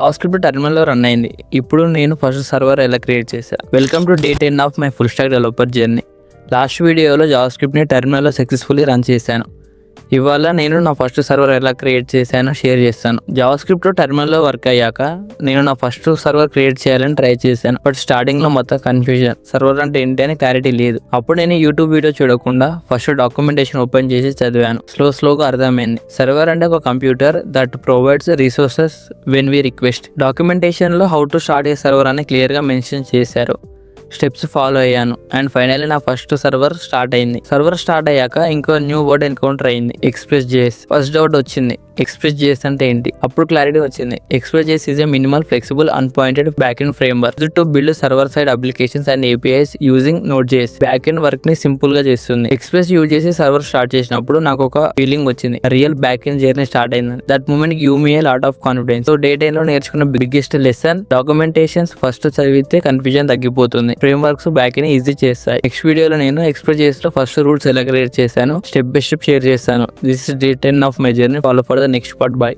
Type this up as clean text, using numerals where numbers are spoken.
JavaScript టెర్మినల్లో run అయింది. ఇప్పుడు నేను ఫస్ట్ సర్వర్ ఎలా క్రియేట్ చేశాను. Welcome to day 10 of my full stack developer journey. Last వీడియోలో జావాస్క్రిప్ట్ని టెర్మినల్లో సక్సెస్ఫుల్లీ రన్ చేశాను. ఇవాళ నేను నా ఫస్ట్ సర్వర్ ఎలా క్రియేట్ చేశానో షేర్ చేస్తాను. జావాస్క్రిప్ట్ టెర్మినల్లో వర్క్ అయ్యాక నేను నా ఫస్ట్ సర్వర్ క్రియేట్ చేయాలని ట్రై చేశాను. బట్ స్టార్టింగ్లో మొత్తం కన్ఫ్యూజన్, సర్వర్ అంటే ఏంటి అని క్లారిటీ లేదు. అప్పుడు నేను యూట్యూబ్ వీడియో చూడకుండా ఫస్ట్ డాక్యుమెంటేషన్ ఓపెన్ చేసి చదివాను. స్లోగా అర్థమైంది. సర్వర్ అంటే ఒక computer that provides resources when we request. డాక్యుమెంటేషన్లో how to start a server అని క్లియర్గా మెన్షన్ చేశారు. స్టెప్స్ ఫాలో అయ్యాను అండ్ ఫైనల్లీ నా ఫస్ట్ సర్వర్ స్టార్ట్ అయింది. సర్వర్ స్టార్ట్ అయ్యాక ఇంకో న్యూ వర్డ్ ఎన్కౌంటర్ అయింది, Express.js. ఫస్ట్ డౌట్ వచ్చింది, Express.js అంటే ఏంటి? అప్పుడు క్లారిటీ వచ్చింది. Express.js is a minimal flexible unopinionated backend framework to build server side applications and APIs using Node.js. Backend work ని సింపుల్ గా చేస్తుంది. ఎక్స్ప్రెస్ యూజ్ చేసి సర్వర్ స్టార్ట్ చేసినప్పుడు నాకు ఒక ఫీలింగ్ వచ్చింది, రియల్ బ్యాక్ఎండ్ జర్నీ స్టార్ట్ అయింది. That moment give me a lot of confidence. So day 10 లో నేర్చుకున్న బిగ్గెస్ట్ లెసన్, డాక్యుమెంటేషన్స్ ఫస్ట్ చదివితే కన్ఫ్యూజన్ తగ్గిపోతుంది. ఫ్రేమ్వర్క్స్ బ్యాక్ఎండ్ ఈజీ చేస్తాయి. నెక్స్ట్ వీడియోలో నేను Express.js లో ఫస్ట్ రూట్స్ ఎలా క్రియేట్ చేశాను స్టెప్ బై స్టెప్ షేర్ చేస్తాను. This is day 10 of my journey. Follow for the next part. By.